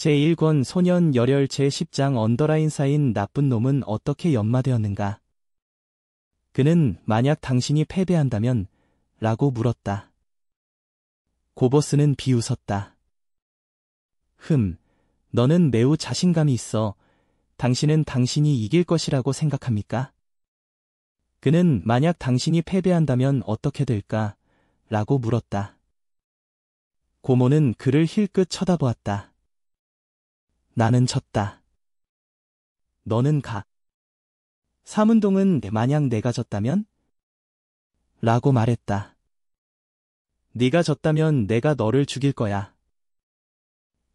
제1권 소년 열혈 제10장 언더라인 쌓인 나쁜 놈은 어떻게 연마되었는가? 그는 만약 당신이 패배한다면? 라고 물었다. 고보스는 비웃었다. 너는 매우 자신감이 있어. 당신은 당신이 이길 것이라고 생각합니까? 그는 만약 당신이 패배한다면 어떻게 될까? 라고 물었다. 고모는 그를 힐끗 쳐다보았다. 나는 졌다. 너는 가. 삼운동은 만약 내가 졌다면? 라고 말했다. 네가 졌다면 내가 너를 죽일 거야.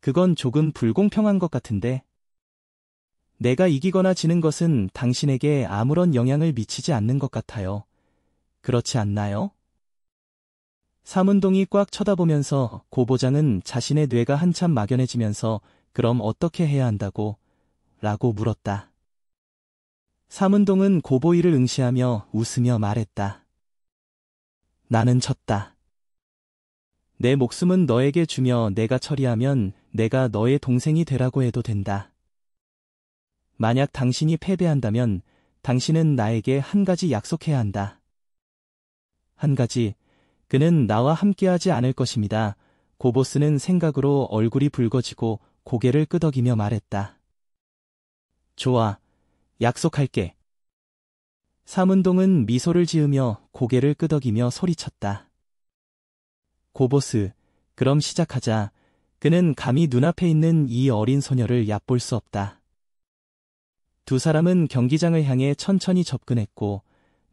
그건 조금 불공평한 것 같은데. 내가 이기거나 지는 것은 당신에게 아무런 영향을 미치지 않는 것 같아요. 그렇지 않나요? 삼운동이 꽉 쳐다보면서 고보장은 자신의 뇌가 한참 막연해지면서 그럼 어떻게 해야 한다고? 라고 물었다. 삼운동은 고보이를 응시하며 웃으며 말했다. 나는 졌다. 내 목숨은 너에게 주며 내가 처리하면 내가 너의 동생이 되라고 해도 된다. 만약 당신이 패배한다면 당신은 나에게 한 가지 약속해야 한다. 한 가지, 그는 나와 함께하지 않을 것입니다. 고보스는 생각으로 얼굴이 붉어지고 고개를 끄덕이며 말했다. 좋아, 약속할게. 삼운동은 미소를 지으며 고개를 끄덕이며 소리쳤다. 고보스, 그럼 시작하자. 그는 감히 눈앞에 있는 이 어린 소녀를 얕볼 수 없다. 두 사람은 경기장을 향해 천천히 접근했고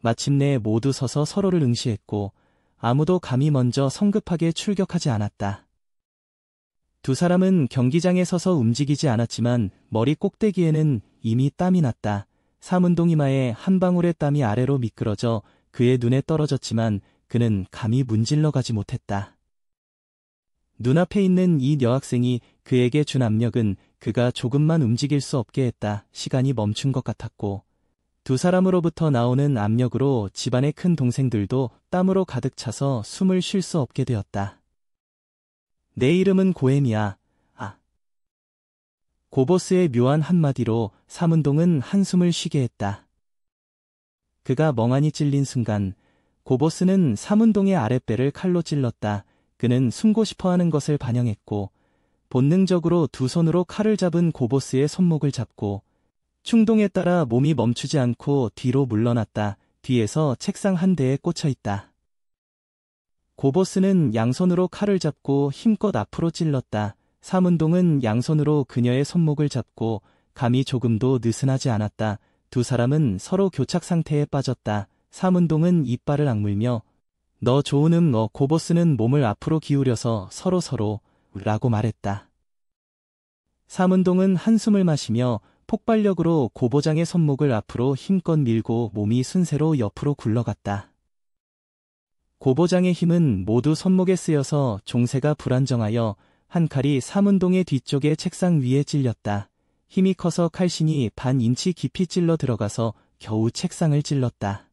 마침내 모두 서서 서로를 응시했고 아무도 감히 먼저 성급하게 출격하지 않았다. 두 사람은 경기장에 서서 움직이지 않았지만 머리 꼭대기에는 이미 땀이 났다. 삼운동 이마에 한 방울의 땀이 아래로 미끄러져 그의 눈에 떨어졌지만 그는 감히 문질러 가지 못했다. 눈앞에 있는 이 여학생이 그에게 준 압력은 그가 조금만 움직일 수 없게 했다. 시간이 멈춘 것 같았고 두 사람으로부터 나오는 압력으로 집안의 큰 동생들도 땀으로 가득 차서 숨을 쉴 수 없게 되었다. 내 이름은 고엠이야. 고보스의 묘한 한마디로 삼운동은 한숨을 쉬게 했다. 그가 멍하니 찔린 순간 고보스는 삼운동의 아랫배를 칼로 찔렀다. 그는 숨고 싶어하는 것을 반영했고 본능적으로 두 손으로 칼을 잡은 고보스의 손목을 잡고 충동에 따라 몸이 멈추지 않고 뒤로 물러났다. 뒤에서 책상 한 대에 꽂혀 있다. 고보스는 양손으로 칼을 잡고 힘껏 앞으로 찔렀다. 삼운동은 양손으로 그녀의 손목을 잡고 감이 조금도 느슨하지 않았다. 두 사람은 서로 교착 상태에 빠졌다. 삼운동은 이빨을 악물며 너 좋은 고보스는 몸을 앞으로 기울여서 서로 라고 말했다. 삼운동은 한숨을 마시며 폭발력으로 고보장의 손목을 앞으로 힘껏 밀고 몸이 순세로 옆으로 굴러갔다. 고보장의 힘은 모두 손목에 쓰여서 종세가 불안정하여 한 칼이 삼운동의 뒤쪽의 책상 위에 찔렸다. 힘이 커서 칼신이 반 인치 깊이 찔러 들어가서 겨우 책상을 찔렀다.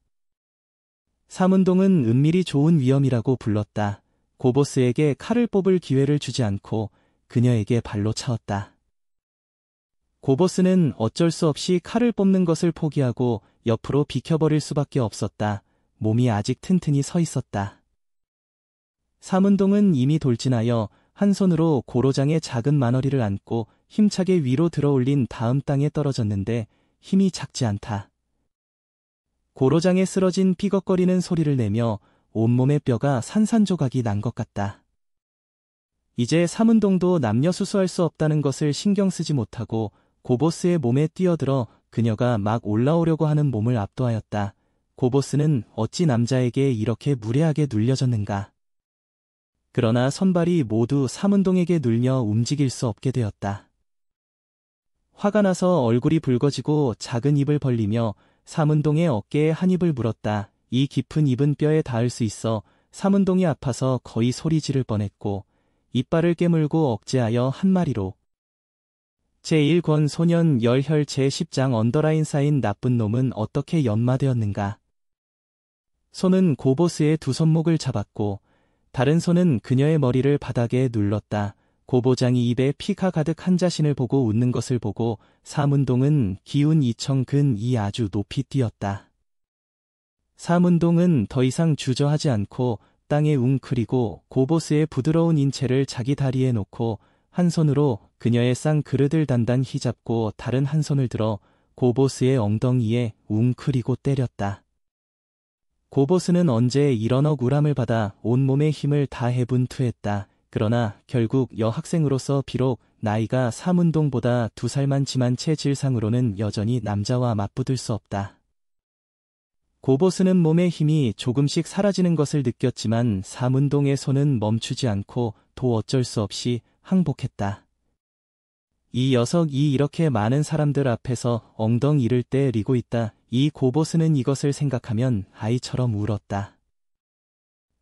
삼운동은 은밀히 좋은 위험이라고 불렀다. 고보스에게 칼을 뽑을 기회를 주지 않고 그녀에게 발로 차었다. 고보스는 어쩔 수 없이 칼을 뽑는 것을 포기하고 옆으로 비켜버릴 수밖에 없었다. 몸이 아직 튼튼히 서 있었다. 삼운동은 이미 돌진하여 한 손으로 고로장의 작은 마너리를 안고 힘차게 위로 들어올린 다음 땅에 떨어졌는데 힘이 작지 않다. 고로장에 쓰러진 삐걱거리는 소리를 내며 온몸의 뼈가 산산조각이 난 것 같다. 이제 삼운동도 남녀수수할 수 없다는 것을 신경 쓰지 못하고 고보스의 몸에 뛰어들어 그녀가 막 올라오려고 하는 몸을 압도하였다. 고보스는 어찌 남자에게 이렇게 무례하게 눌려졌는가. 그러나 손발이 모두 삼운동에게 눌려 움직일 수 없게 되었다. 화가 나서 얼굴이 붉어지고 작은 입을 벌리며 삼운동의 어깨에 한 입을 물었다. 이 깊은 입은 뼈에 닿을 수 있어 삼운동이 아파서 거의 소리 지를 뻔했고 이빨을 깨물고 억제하여 한 마리로 제1권 소년 열혈 제10장 언더라인 쌓인 나쁜 놈은 어떻게 연마되었는가. 손은 고보스의 두 손목을 잡았고 다른 손은 그녀의 머리를 바닥에 눌렀다. 고보장이 입에 피가 가득한 자신을 보고 웃는 것을 보고 사문동은 기운 2천 근이 아주 높이 뛰었다. 사문동은 더 이상 주저하지 않고 땅에 웅크리고 고보스의 부드러운 인체를 자기 다리에 놓고 한 손으로 그녀의 쌍 그릇을 단단히 잡고 다른 한 손을 들어 고보스의 엉덩이에 웅크리고 때렸다. 고보스는 언제 이런 억울함을 받아 온몸의 힘을 다해 분투했다. 그러나 결국 여학생으로서 비록 나이가 사문동보다 2살 많지만 체질상으로는 여전히 남자와 맞붙을 수 없다. 고보스는 몸의 힘이 조금씩 사라지는 것을 느꼈지만 사문동의 손은 멈추지 않고 도 어쩔 수 없이 항복했다. 이 녀석이 이렇게 많은 사람들 앞에서 엉덩이를 때리고 있다. 이 고보스는 이것을 생각하면 아이처럼 울었다.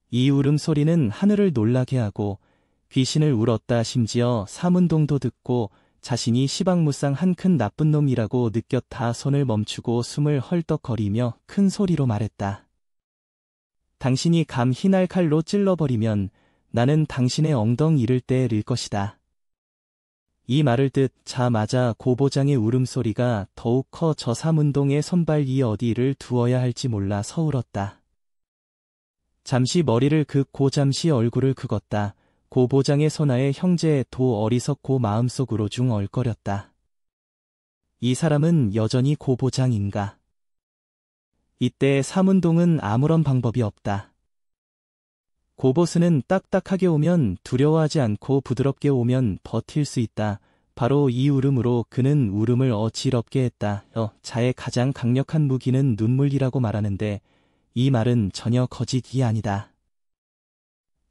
이 울음소리는 하늘을 놀라게 하고 귀신을 울었다. 심지어 사문동도 듣고 자신이 시방무쌍한 큰 나쁜 놈이라고 느꼈다. 손을 멈추고 숨을 헐떡거리며 큰 소리로 말했다. 당신이 감 흰알 칼로 찔러버리면 나는 당신의 엉덩이를 때릴 것이다. 이 말을 듣자마자 고보장의 울음소리가 더욱 커져 사문동의 손발 이 어디를 두어야 할지 몰라 서울었다. 잠시 머리를 긋고 잠시 얼굴을 긁었다. 고보장의 손아의 형제 도 어리석고 마음속으로 중얼거렸다. 이 사람은 여전히 고보장인가? 이때 사문동은 아무런 방법이 없다. 고보스는 딱딱하게 오면 두려워하지 않고 부드럽게 오면 버틸 수 있다. 바로 이 울음으로 그는 울음을 어지럽게 했다. 자의 가장 강력한 무기는 눈물이라고 말하는데 이 말은 전혀 거짓이 아니다.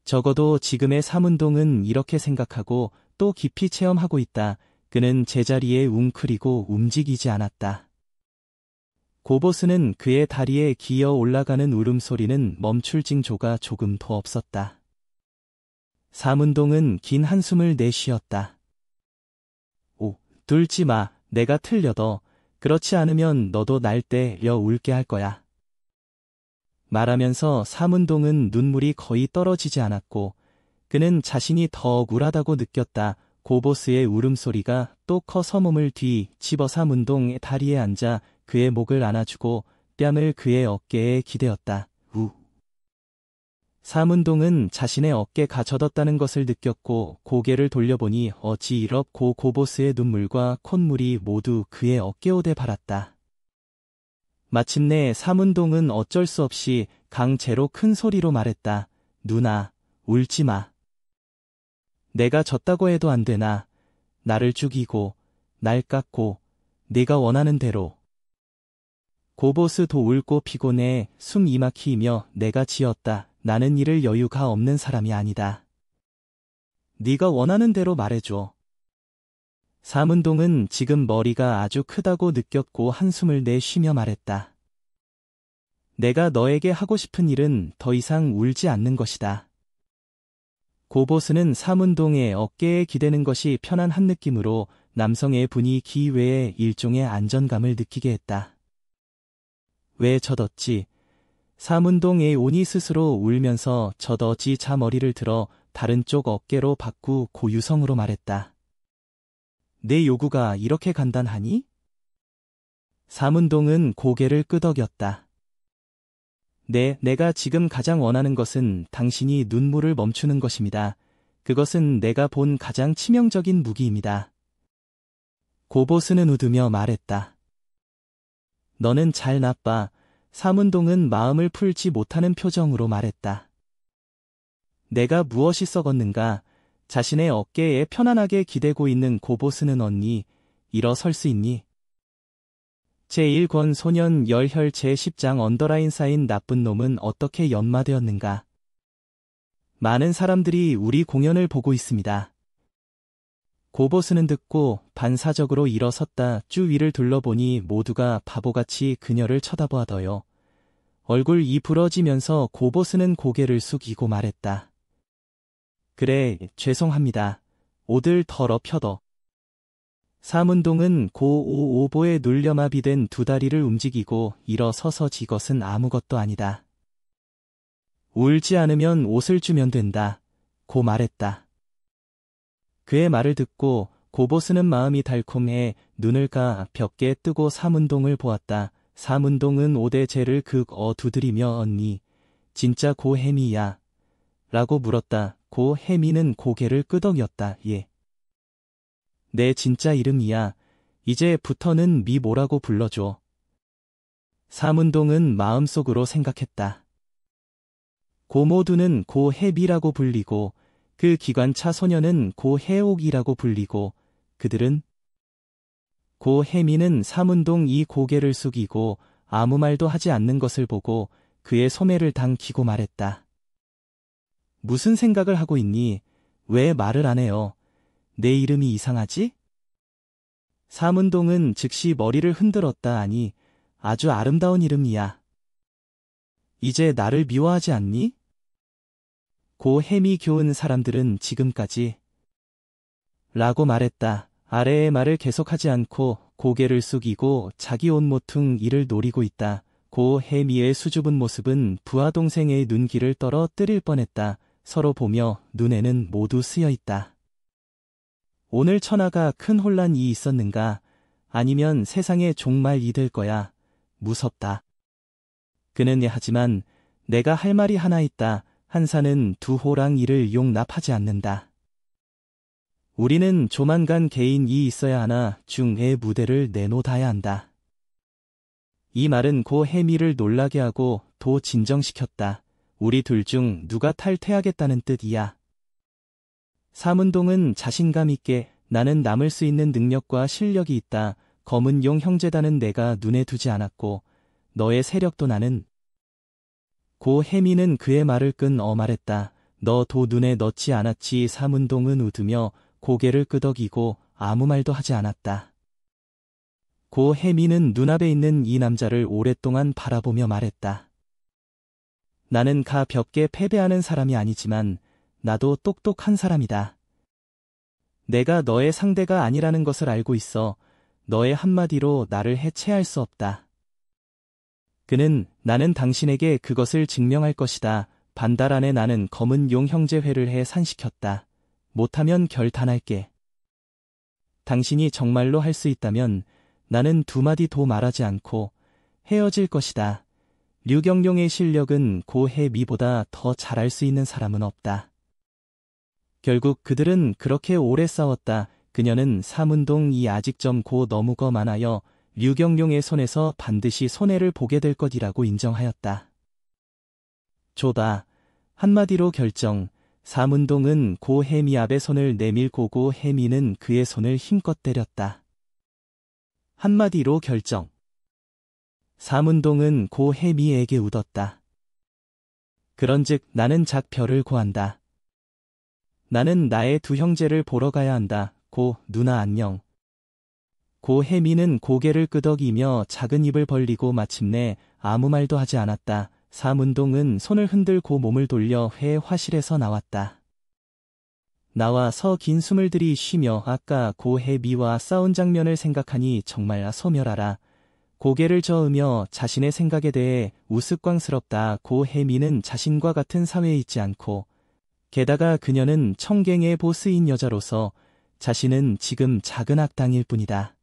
적어도 지금의 사문동은 이렇게 생각하고 또 깊이 체험하고 있다. 그는 제자리에 웅크리고 움직이지 않았다. 고보스는 그의 다리에 기어 올라가는 울음소리는 멈출 징조가 조금도 없었다. 사문동은 긴 한숨을 내쉬었다. 들지 마. 내가 틀려도 그렇지 않으면 너도 날 때려 울게 할 거야. 말하면서 사문동은 눈물이 거의 떨어지지 않았고 그는 자신이 더 억울하다고 느꼈다. 고보스의 울음소리가 또 커서 몸을 뒤집어 사문동의 다리에 앉아 그의 목을 안아주고 뺨을 그의 어깨에 기대었다. 사문동은 자신의 어깨가 젖었다는 것을 느꼈고 고개를 돌려보니 어지럽고 고보스의 눈물과 콧물이 모두 그의 어깨옷에 발았다. 마침내 사문동은 어쩔 수 없이 강제로 큰 소리로 말했다. 누나, 울지 마. 내가 졌다고 해도 안 되나. 나를 죽이고, 날 깎고, 네가 원하는 대로. 고보스도 울고 피곤해 숨이 막히며 내가 지었다. 나는 이럴 여유가 없는 사람이 아니다. 네가 원하는 대로 말해줘. 사문동은 지금 머리가 아주 크다고 느꼈고 한숨을 내쉬며 말했다. 내가 너에게 하고 싶은 일은 더 이상 울지 않는 것이다. 고보스는 사문동의 어깨에 기대는 것이 편안한 느낌으로 남성의 분위기 외에 일종의 안정감을 느끼게 했다. 왜 젖었지? 사문동의 온이 스스로 울면서 젖어지 자 머리를 들어 다른 쪽 어깨로 바꾸고 유성으로 말했다. 내 요구가 이렇게 간단하니? 사문동은 고개를 끄덕였다. 내가 지금 가장 원하는 것은 당신이 눈물을 멈추는 것입니다. 그것은 내가 본 가장 치명적인 무기입니다. 고보스는 웃으며 말했다. 너는 잘 나빠. 사문동은 마음을 풀지 못하는 표정으로 말했다. 내가 무엇이 썩었는가? 자신의 어깨에 편안하게 기대고 있는 고보스는 언니, 일어설 수 있니? 제1권 소년 열혈 제10장 언더라인 쌓인 나쁜 놈은 어떻게 연마되었는가? 많은 사람들이 우리 공연을 보고 있습니다. 고보스는 듣고 반사적으로 일어섰다. 주위를 둘러보니 모두가 바보같이 그녀를 쳐다보아더요. 얼굴이 부러지면서 고보스는 고개를 숙이고 말했다. 그래, 죄송합니다. 옷을 덜어 펴더. 사문동은 고오보에 눌려마비된 두 다리를 움직이고 일어서서 이것은 아무것도 아니다. 울지 않으면 옷을 주면 된다. 고 말했다. 그의 말을 듣고 고보스는 마음이 달콤해 눈을 가볍게 뜨고 삼운동을 보았다. 삼운동은 오대재를 두드리며 언니, 진짜 고혜미야? 라고 물었다. 고혜미는 고개를 끄덕였다. 예. 내 진짜 이름이야. 이제부터는 뭐라고 불러줘. 삼운동은 마음속으로 생각했다. 고모두는 고혜미라고 불리고 그 기관차 소녀는 고혜옥이라고 불리고 그들은 고혜미는 삼운동 이 고개를 숙이고 아무 말도 하지 않는 것을 보고 그의 소매를 당기고 말했다. 무슨 생각을 하고 있니? 왜 말을 안 해요? 내 이름이 이상하지? 삼운동은 즉시 머리를 흔들었다. 아니, 아주 아름다운 이름이야. 이제 나를 미워하지 않니? 고혜미 교은 사람들은 지금까지 라고 말했다. 아래의 말을 계속하지 않고 고개를 숙이고 자기 옷 모퉁 이를 노리고 있다. 고혜미의 수줍은 모습은 부하 동생의 눈길을 떨어뜨릴 뻔했다. 서로 보며 눈에는 모두 쓰여 있다. 오늘 천하가 큰 혼란이 있었는가? 아니면 세상에 종말이 될 거야. 무섭다. 그는 하지만 내가 할 말이 하나 있다. 한사는 두 호랑 이를 용납하지 않는다. 우리는 조만간 개인이 있어야 하나 중의 무대를 내놓아야 한다. 이 말은 고혜미를 놀라게 하고 도 진정시켰다. 우리 둘 중 누가 탈퇴하겠다는 뜻이야. 삼운동은 자신감 있게 나는 남을 수 있는 능력과 실력이 있다. 검은 용 형제단은 내가 눈에 두지 않았고 너의 세력도 나는. 고혜미는 그의 말을 말했다. 너 도 눈에 넣지 않았지. 삼운동은 웃으며 고개를 끄덕이고 아무 말도 하지 않았다. 고혜미는 눈앞에 있는 이 남자를 오랫동안 바라보며 말했다. 나는 가볍게 패배하는 사람이 아니지만 나도 똑똑한 사람이다. 내가 너의 상대가 아니라는 것을 알고 있어. 너의 한마디로 나를 해체할 수 없다. 그는 나는 당신에게 그것을 증명할 것이다. 반달 안에 나는 검은 용 형제회를 해 산시켰다. 못하면 결단할게. 당신이 정말로 할 수 있다면 나는 두 마디 도 말하지 않고 헤어질 것이다. 류경룡의 실력은 고혜미보다 더 잘할 수 있는 사람은 없다. 결국 그들은 그렇게 오래 싸웠다. 그녀는 삼운동이 아직 좀 너무 많아요. 류경룡의 손에서 반드시 손해를 보게 될 것이라고 인정하였다. 조다. 한마디로 결정. 삼운동은 고혜미 앞에 손을 내밀고 고혜미는 그의 손을 힘껏 때렸다. 한마디로 결정. 삼운동은 고혜미에게 웃었다. 그런즉 나는 작별을 고한다. 나는 나의 두 형제를 보러 가야 한다. 누나 안녕. 고혜미는 고개를 끄덕이며 작은 입을 벌리고 마침내 아무 말도 하지 않았다. 삼운동은 손을 흔들고 몸을 돌려 회 화실에서 나왔다. 나와서 긴 숨을 들이쉬며 아까 고혜미와 싸운 장면을 생각하니 정말 소멸하라. 고개를 저으며 자신의 생각에 대해 우스꽝스럽다. 고혜미는 자신과 같은 사회에 있지 않고 게다가 그녀는 청갱의 보스인 여자로서 자신은 지금 작은 악당일 뿐이다.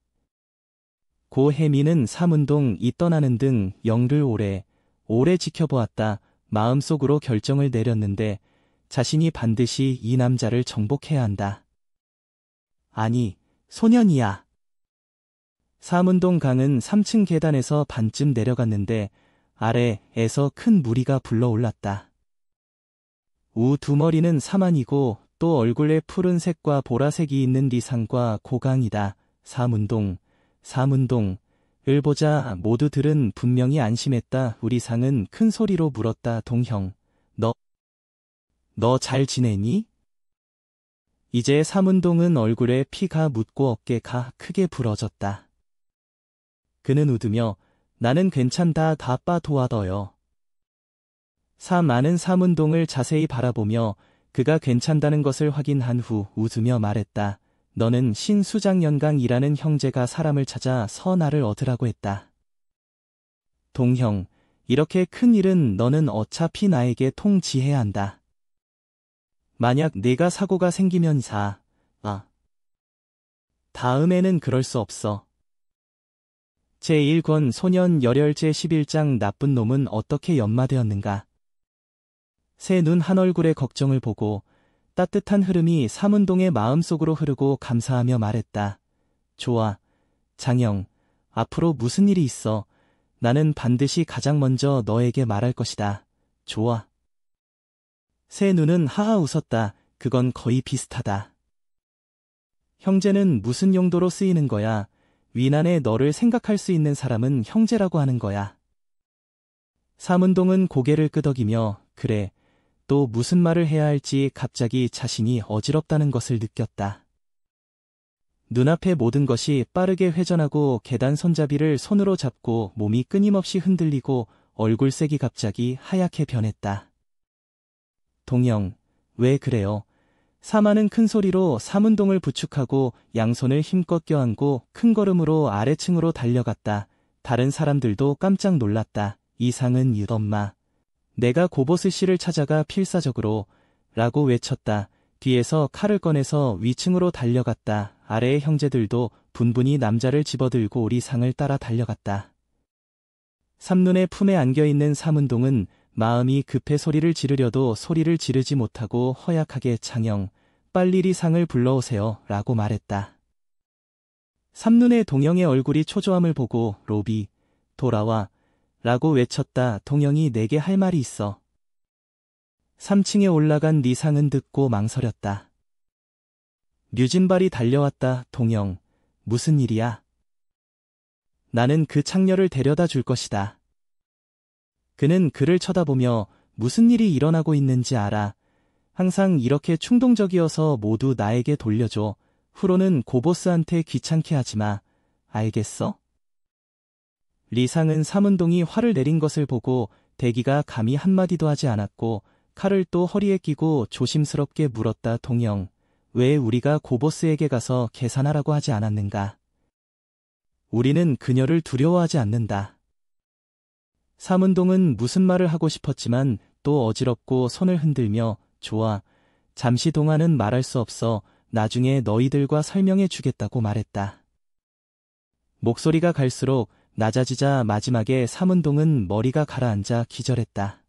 고혜미는 삼운동이 떠나는 등 영를 오래 지켜보았다. 마음속으로 결정을 내렸는데 자신이 반드시 이 남자를 정복해야 한다. 아니, 소년이야. 삼운동 강은 3층 계단에서 반쯤 내려갔는데 아래에서 큰 무리가 불러올랐다. 두 머리는 사만이고 또 얼굴에 푸른색과 보라색이 있는 리상과 고강이다. 삼운동을 보자 모두들은 분명히 안심했다. 우리상은 큰 소리로 물었다. 동형, 너 잘 지내니? 이제 삼운동은 얼굴에 피가 묻고 어깨가 크게 부러졌다. 그는 웃으며 나는 괜찮다. 다빠 도와둬요. 많은 삼운동을 자세히 바라보며 그가 괜찮다는 것을 확인한 후 웃으며 말했다. 너는 신수장연강이라는 형제가 사람을 찾아 나를 얻으라고 했다. 동형, 이렇게 큰 일은 너는 어차피 나에게 통지해야 한다. 만약 내가 사고가 생기면 다음에는 그럴 수 없어. 제1권 소년 열혈 제11장 나쁜 놈은 어떻게 연마되었는가. 새 눈 한 얼굴의 걱정을 보고 따뜻한 흐름이 삼운동의 마음속으로 흐르고 감사하며 말했다. 좋아. 장영, 앞으로 무슨 일이 있어? 나는 반드시 가장 먼저 너에게 말할 것이다. 좋아. 새 눈은 하하 웃었다. 그건 거의 비슷하다. 형제는 무슨 용도로 쓰이는 거야? 위난에 너를 생각할 수 있는 사람은 형제라고 하는 거야. 삼운동은 고개를 끄덕이며 그래, 또 무슨 말을 해야 할지 갑자기 자신이 어지럽다는 것을 느꼈다. 눈앞의 모든 것이 빠르게 회전하고 계단 손잡이를 손으로 잡고 몸이 끊임없이 흔들리고 얼굴색이 갑자기 하얗게 변했다. 동영, 왜 그래요? 사마는 큰 소리로 삼운동을 부축하고 양손을 힘껏 껴안고 큰 걸음으로 아래층으로 달려갔다. 다른 사람들도 깜짝 놀랐다. 이상은 유엄마. 내가 고보스 씨를 찾아가 필사적으로 라고 외쳤다. 뒤에서 칼을 꺼내서 위층으로 달려갔다. 아래의 형제들도 분분히 남자를 집어들고 오리상을 따라 달려갔다. 삼눈의 품에 안겨있는 삼운동은 마음이 급해 소리를 지르려도 소리를 지르지 못하고 허약하게 장영, 빨리 리상을 불러오세요 라고 말했다. 삼눈의 동영의 얼굴이 초조함을 보고 로비, 돌아와 라고 외쳤다. 동영이 내게 할 말이 있어. 3층에 올라간 리상은 듣고 망설였다. 류진발이 달려왔다. 동영, 무슨 일이야? 나는 그 창녀를 데려다 줄 것이다. 그는 그를 쳐다보며 무슨 일이 일어나고 있는지 알아. 항상 이렇게 충동적이어서 모두 나에게 돌려줘. 후로는 고보스한테 귀찮게 하지 마. 알겠어? 리상은 삼운동이 화를 내린 것을 보고 대기가 감히 한마디도 하지 않았고 칼을 또 허리에 끼고 조심스럽게 물었다. 동영, 왜 우리가 고보스에게 가서 계산하라고 하지 않았는가? 우리는 그녀를 두려워하지 않는다. 삼운동은 무슨 말을 하고 싶었지만 또 어지럽고 손을 흔들며 좋아, 잠시 동안은 말할 수 없어. 나중에 너희들과 설명해 주겠다고 말했다. 목소리가 갈수록 낮아지자 마지막에 삼운동은 머리가 가라앉아 기절했다.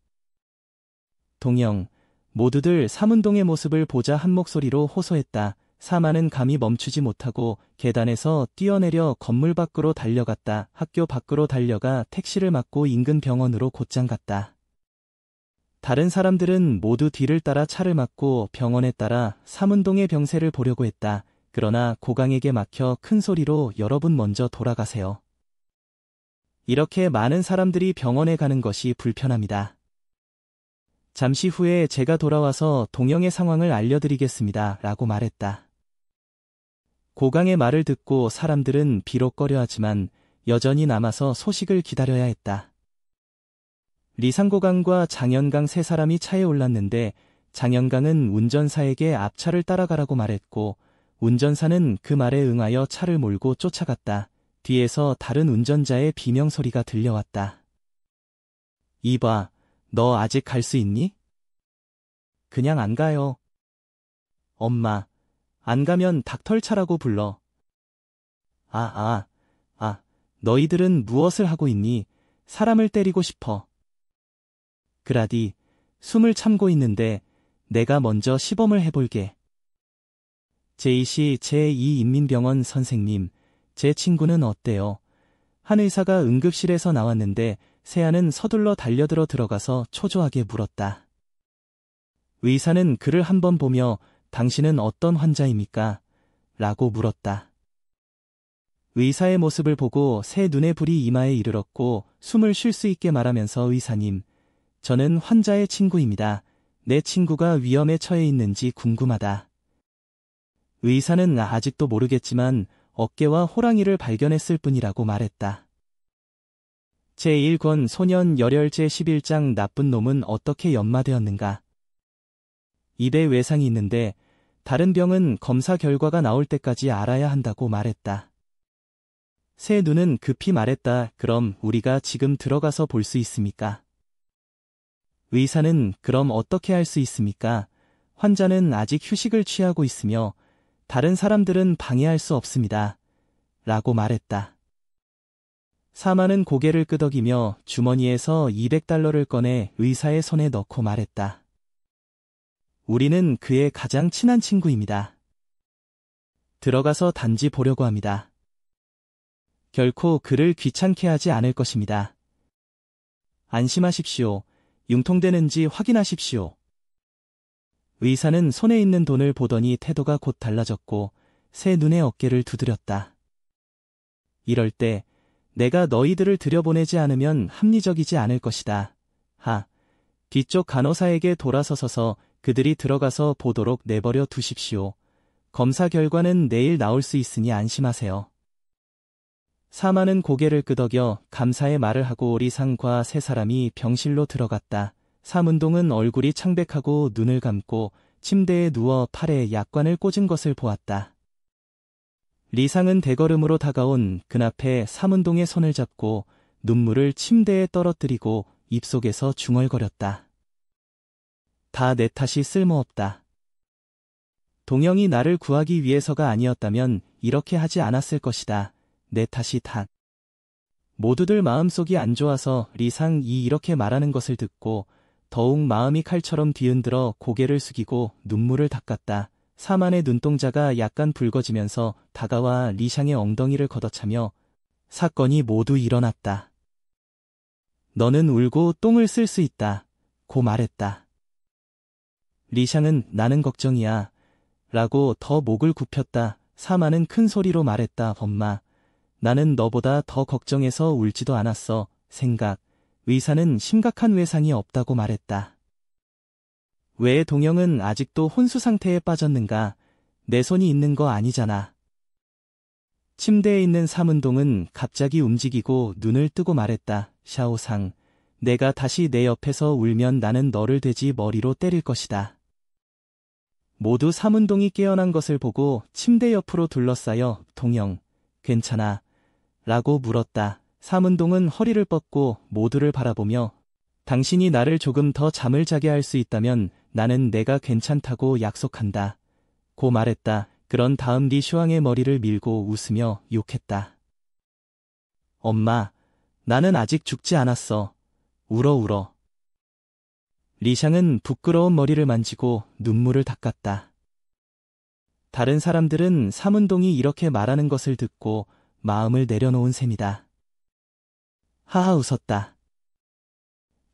동영, 모두들 삼운동의 모습을 보자 한 목소리로 호소했다. 사마는 감히 멈추지 못하고 계단에서 뛰어내려 건물 밖으로 달려갔다. 학교 밖으로 달려가 택시를 맞고 인근 병원으로 곧장 갔다. 다른 사람들은 모두 뒤를 따라 차를 맞고 병원에 따라 삼운동의 병세를 보려고 했다. 그러나 고강에게 막혀 큰 소리로 여러분 먼저 돌아가세요. 이렇게 많은 사람들이 병원에 가는 것이 불편합니다. 잠시 후에 제가 돌아와서 동영의 상황을 알려드리겠습니다. 라고 말했다. 고강의 말을 듣고 사람들은 비록 꺼려하지만 여전히 남아서 소식을 기다려야 했다. 리상고강과 장현강 세 사람이 차에 올랐는데 장현강은 운전사에게 앞차를 따라가라고 말했고 운전사는 그 말에 응하여 차를 몰고 쫓아갔다. 뒤에서 다른 운전자의 비명소리가 들려왔다. 이봐, 너 아직 갈 수 있니? 그냥 안 가요. 엄마, 안 가면 닥털차라고 불러. 너희들은 무엇을 하고 있니? 사람을 때리고 싶어. 그라디, 숨을 참고 있는데 내가 먼저 시범을 해볼게. 제2시 제2인민병원 선생님, 제 친구는 어때요? 한 의사가 응급실에서 나왔는데 세아는 서둘러 달려들어 들어가서 초조하게 물었다. 의사는 그를 한번 보며 당신은 어떤 환자입니까? 라고 물었다. 의사의 모습을 보고 새 눈의 불이 이마에 이르렀고 숨을 쉴 수 있게 말하면서 의사님, 저는 환자의 친구입니다. 내 친구가 위험에 처해 있는지 궁금하다. 의사는 아직도 모르겠지만 어깨와 호랑이를 발견했을 뿐이라고 말했다. 제1권 소년 열혈 제11장 나쁜 놈은 어떻게 연마되었는가. 입에 외상이 있는데 다른 병은 검사 결과가 나올 때까지 알아야 한다고 말했다. 새 눈은 급히 말했다. 그럼 우리가 지금 들어가서 볼 수 있습니까? 의사는 그럼 어떻게 할 수 있습니까? 환자는 아직 휴식을 취하고 있으며 다른 사람들은 방해할 수 없습니다. 라고 말했다. 사마는 고개를 끄덕이며 주머니에서 $200를 꺼내 의사의 손에 넣고 말했다. 우리는 그의 가장 친한 친구입니다. 들어가서 단지 보려고 합니다. 결코 그를 귀찮게 하지 않을 것입니다. 안심하십시오. 융통되는지 확인하십시오. 의사는 손에 있는 돈을 보더니 태도가 곧 달라졌고 새 눈의 어깨를 두드렸다. 이럴 때 내가 너희들을 들여보내지 않으면 합리적이지 않을 것이다. 뒤쪽 간호사에게 돌아서서 그들이 들어가서 보도록 내버려 두십시오. 검사 결과는 내일 나올 수 있으니 안심하세요. 사마는 고개를 끄덕여 감사의 말을 하고 리상과 세 사람이 병실로 들어갔다. 삼운동은 얼굴이 창백하고 눈을 감고 침대에 누워 팔에 약관을 꽂은 것을 보았다. 리상은 대걸음으로 다가온 그앞에 삼운동의 손을 잡고 눈물을 침대에 떨어뜨리고 입속에서 중얼거렸다. 다 내 탓이 쓸모없다. 동영이 나를 구하기 위해서가 아니었다면 이렇게 하지 않았을 것이다. 내 탓이 탓. 모두들 마음속이 안 좋아서 리상이 이렇게 말하는 것을 듣고 더욱 마음이 칼처럼 뒤흔들어 고개를 숙이고 눈물을 닦았다. 사만의 눈동자가 약간 붉어지면서 다가와 리샹의 엉덩이를 걷어차며 사건이 모두 일어났다. 너는 울고 똥을 쓸 수 있다. 고 말했다. 리샹은 나는 걱정이야. 라고 더 목을 굽혔다. 사만은 큰 소리로 말했다. 엄마. 나는 너보다 더 걱정해서 울지도 않았어. 생각. 의사는 심각한 외상이 없다고 말했다. 왜 동영은 아직도 혼수 상태에 빠졌는가? 내 손이 있는 거 아니잖아. 침대에 있는 삼운동은 갑자기 움직이고 눈을 뜨고 말했다. 샤오상, 내가 다시 내 옆에서 울면 나는 너를 돼지 머리로 때릴 것이다. 모두 삼운동이 깨어난 것을 보고 침대 옆으로 둘러싸여 동영, 괜찮아? 라고 물었다. 삼운동은 허리를 뻗고 모두를 바라보며 당신이 나를 조금 더 잠을 자게 할 수 있다면 나는 내가 괜찮다고 약속한다. 고 말했다. 그런 다음 리슈앙의 머리를 밀고 웃으며 욕했다. 엄마, 나는 아직 죽지 않았어. 울어. 리샹은 부끄러운 머리를 만지고 눈물을 닦았다. 다른 사람들은 삼운동이 이렇게 말하는 것을 듣고 마음을 내려놓은 셈이다. 하하 웃었다.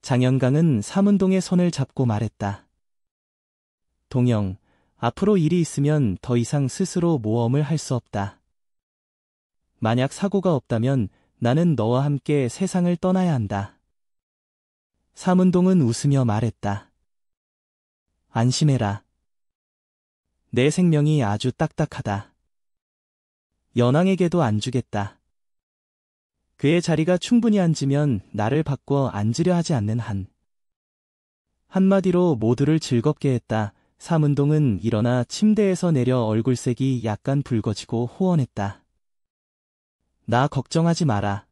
장영강은 삼운동의 손을 잡고 말했다. 동영, 앞으로 일이 있으면 더 이상 스스로 모험을 할 수 없다. 만약 사고가 없다면 나는 너와 함께 세상을 떠나야 한다. 삼운동은 웃으며 말했다. 안심해라. 내 생명이 아주 딱딱하다. 연왕에게도 안 주겠다. 그의 자리가 충분히 앉으면 나를 바꿔 앉으려 하지 않는 한. 한마디로 모두를 즐겁게 했다. 삼운동은 일어나 침대에서 내려 얼굴색이 약간 붉어지고 호언했다. 나 걱정하지 마라.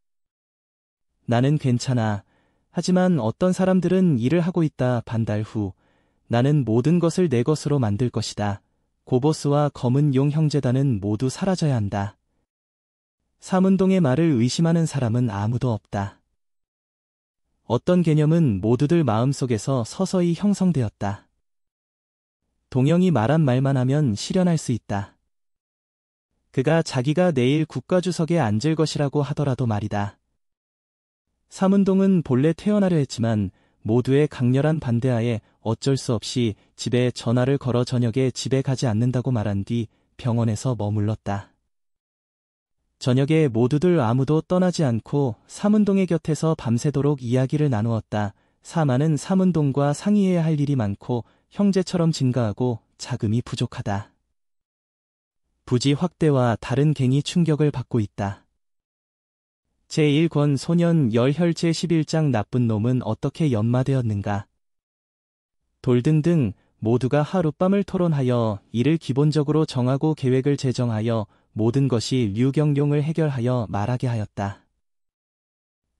나는 괜찮아. 하지만 어떤 사람들은 일을 하고 있다. 반달 후 나는 모든 것을 내 것으로 만들 것이다. 고보스와 검은 용 형제단은 모두 사라져야 한다. 삼운동의 말을 의심하는 사람은 아무도 없다. 어떤 개념은 모두들 마음속에서 서서히 형성되었다. 동영이 말한 말만 하면 실현할 수 있다. 그가 자기가 내일 국가주석에 앉을 것이라고 하더라도 말이다. 삼운동은 본래 퇴원하려 했지만 모두의 강렬한 반대하에 어쩔 수 없이 집에 전화를 걸어 저녁에 집에 가지 않는다고 말한 뒤 병원에서 머물렀다. 저녁에 모두들 아무도 떠나지 않고 삼운동의 곁에서 밤새도록 이야기를 나누었다. 사마는 삼운동과 상의해야 할 일이 많고 형제처럼 증가하고 자금이 부족하다. 부지 확대와 다른 갱이 충격을 받고 있다. 제1권 소년 열혈 제11장 나쁜 놈은 어떻게 연마되었는가. 돌등등 모두가 하룻밤을 토론하여 일을 기본적으로 정하고 계획을 제정하여 모든 것이 류경룡을 해결하여 말하게 하였다.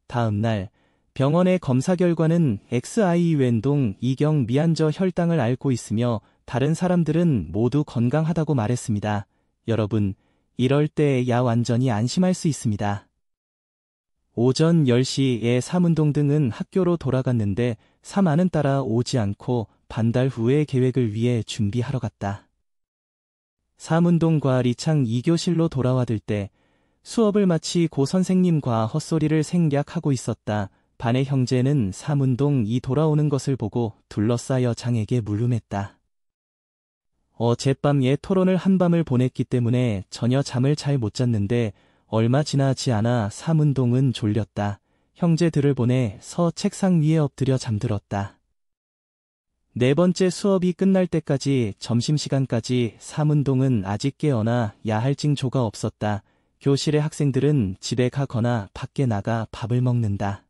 다음 날 병원의 검사 결과는 XIUN동 이경 미안저 혈당을 앓고 있으며 다른 사람들은 모두 건강하다고 말했습니다. 여러분, 이럴 때 야 완전히 안심할 수 있습니다. 오전 10시에 삼운동 등은 학교로 돌아갔는데 사마는 따라 오지 않고 반달 후의 계획을 위해 준비하러 갔다. 삼운동과 리창 2교실로 돌아와들 때 수업을 마치 고 선생님과 헛소리를 생략하고 있었다. 반의 형제는 삼운동이 돌아오는 것을 보고 둘러싸여 장에게 물음했다. 어젯밤에 토론을 한밤을 보냈기 때문에 전혀 잠을 잘 못 잤는데 얼마 지나지 않아 삼운동은 졸렸다. 형제들을 보내 서 책상 위에 엎드려 잠들었다. 네 번째 수업이 끝날 때까지 점심시간까지 삼운동은 아직 깨어나 야할 징조가 없었다. 교실의 학생들은 집에 가거나 밖에 나가 밥을 먹는다.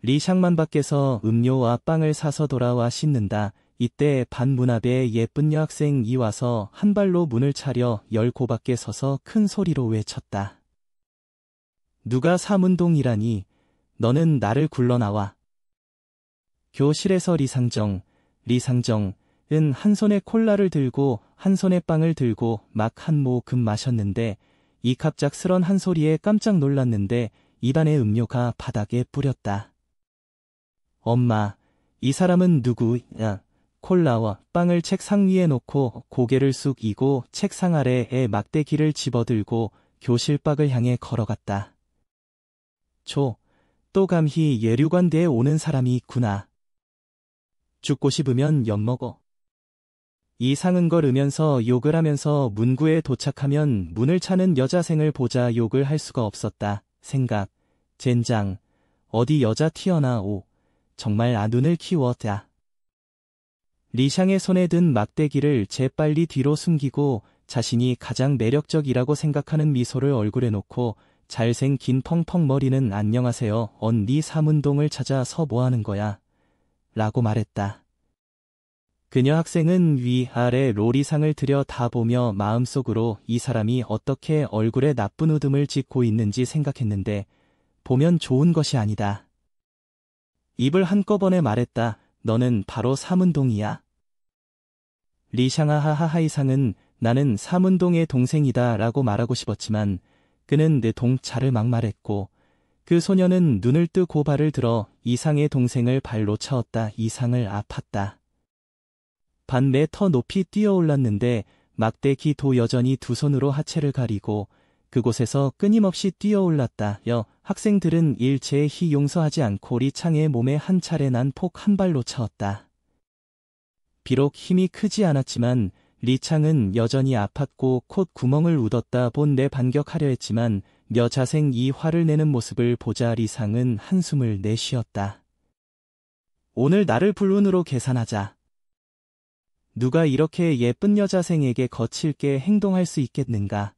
리샹만 밖에서 음료와 빵을 사서 돌아와 씻는다. 이때 반 문 앞에 예쁜 여학생이 와서 한 발로 문을 차려 열고 밖에 서서 큰 소리로 외쳤다. 누가 삼운동이라니, 너는 나를 굴러나와. 교실에서 리상정은 한 손에 콜라를 들고 한 손에 빵을 들고 막 한 모금 마셨는데 이 갑작스런 한 소리에 깜짝 놀랐는데 입안의 음료가 바닥에 뿌렸다. 엄마, 이 사람은 누구야? 콜라와 빵을 책상 위에 놓고 고개를 쑥이고 책상 아래에 막대기를 집어들고 교실 밖을 향해 걸어갔다. 또 감히 예류관대에 오는 사람이 있구나. 죽고 싶으면 엿먹어. 이 상은 걸으면서 욕을 하면서 문구에 도착하면 문을 차는 여자생을 보자 욕을 할 수가 없었다. 생각, 젠장, 어디 여자 튀어나오. 정말 눈을 키워자. 리샹의 손에 든 막대기를 재빨리 뒤로 숨기고 자신이 가장 매력적이라고 생각하는 미소를 얼굴에 놓고 잘생긴 펑펑 머리는 안녕하세요. 언니 삼운동을 찾아서 뭐하는 거야? 라고 말했다. 그녀 학생은 위아래 로리상을 들여다보며 마음속으로 이 사람이 어떻게 얼굴에 나쁜 웃음을 짓고 있는지 생각했는데 보면 좋은 것이 아니다. 입을 한꺼번에 말했다. 너는 바로 삼운동이야. 리샹아하하하 이상은 나는 삼운동의 동생이다 라고 말하고 싶었지만 그는 내 동차를 막말했고 그 소녀는 눈을 뜨고 발을 들어 이상의 동생을 발로 차었다. 이상을 아팠다. 반 메터 높이 뛰어올랐는데 막대기도 여전히 두 손으로 하체를 가리고 그곳에서 끊임없이 뛰어올랐다. 학생들은 일체히 용서하지 않고 리창의 몸에 한 차례 난 폭 한 발로 차었다. 비록 힘이 크지 않았지만 리창은 여전히 아팠고 콧구멍을 웃었다. 본래 반격하려 했지만 여자생이 화를 내는 모습을 보자 리상은 한숨을 내쉬었다. 오늘 나를 불운으로 계산하자. 누가 이렇게 예쁜 여자생에게 거칠게 행동할 수 있겠는가?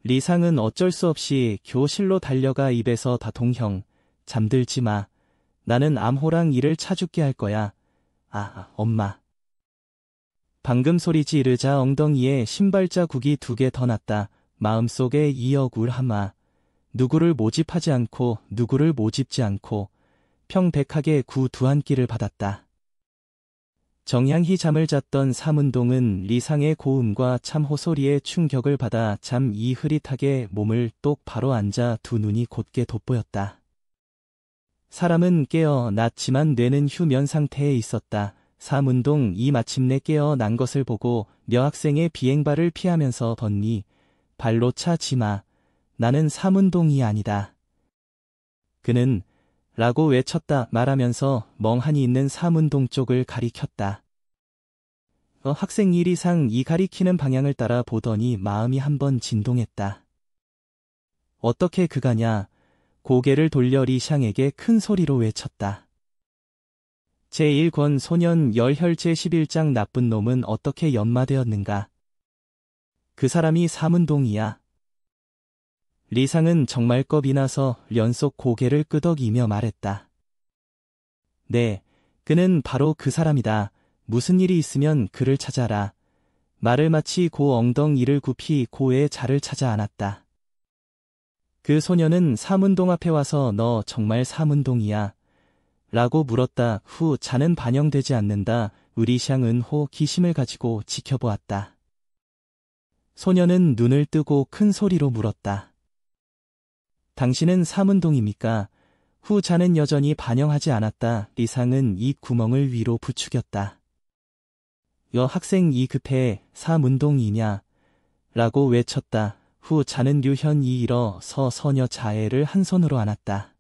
리상은 어쩔 수 없이 교실로 달려가 입에서 다 동형, 잠들지 마. 나는 암호랑 이를 차죽게 할 거야. 엄마. 방금 소리 지르자 엉덩이에 신발자국이 2개 더 났다. 마음속에 이 억울함아. 누구를 모집하지 않고 누구를 모집지 않고 평백하게 구 두 한 끼를 받았다. 정향히 잠을 잤던 삼운동은 리상의 고음과 참호 소리에 충격을 받아 잠이 흐릿하게 몸을 똑바로 앉아 두 눈이 곧게 돋보였다. 사람은 깨어났지만 뇌는 휴면 상태에 있었다. 삼운동이 마침내 깨어난 것을 보고 여학생의 비행발을 피하면서 번니 발로 차지 마. 나는 삼운동이 아니다. 그는 라고 외쳤다 말하면서 멍하니 있는 삼운동 쪽을 가리켰다. 학생이 리상 이 가리키는 방향을 따라 보더니 마음이 한번 진동했다. 어떻게 그가냐? 고개를 돌려 리샹에게 큰 소리로 외쳤다. 제1권 소년 열혈 제11장 나쁜 놈은 어떻게 연마되었는가? 그 사람이 삼운동이야. 리상은 정말 겁이 나서 연속 고개를 끄덕이며 말했다. 네, 그는 바로 그 사람이다. 무슨 일이 있으면 그를 찾아라. 말을 마치 고 엉덩이를 굽히 고의 자를 찾아 안았다. 그 소녀는 삼운동 앞에 와서 너 정말 삼운동이야? 라고 물었다. 후 자는 반영되지 않는다. 우리 샹은 호 기심을 가지고 지켜보았다. 소녀는 눈을 뜨고 큰 소리로 물었다. 당신은 삼운동입니까? 후 자는 여전히 반영하지 않았다. 리상은 이 구멍을 위로 부추겼다. 여학생 이 급해 삼운동이냐? 라고 외쳤다. 후 자는 류현이 일어서 서녀 자애를 한 손으로 안았다.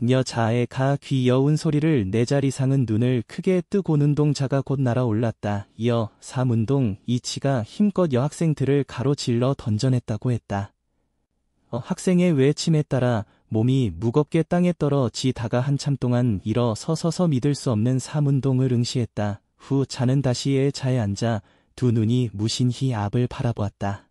녀 자애가 귀여운 소리를 내자 리상은 눈을 크게 뜨고 눈동자가 곧 날아올랐다. 이어 삼운동 이치가 힘껏 여학생들을 가로질러 던져냈다고 했다. 학생의 외침에 따라 몸이 무겁게 땅에 떨어지다가 한참 동안 일어서서 믿을 수 없는 삼운동을 응시했다. 후 자는 다시 의자에 앉아 두 눈이 무신히 앞을 바라보았다.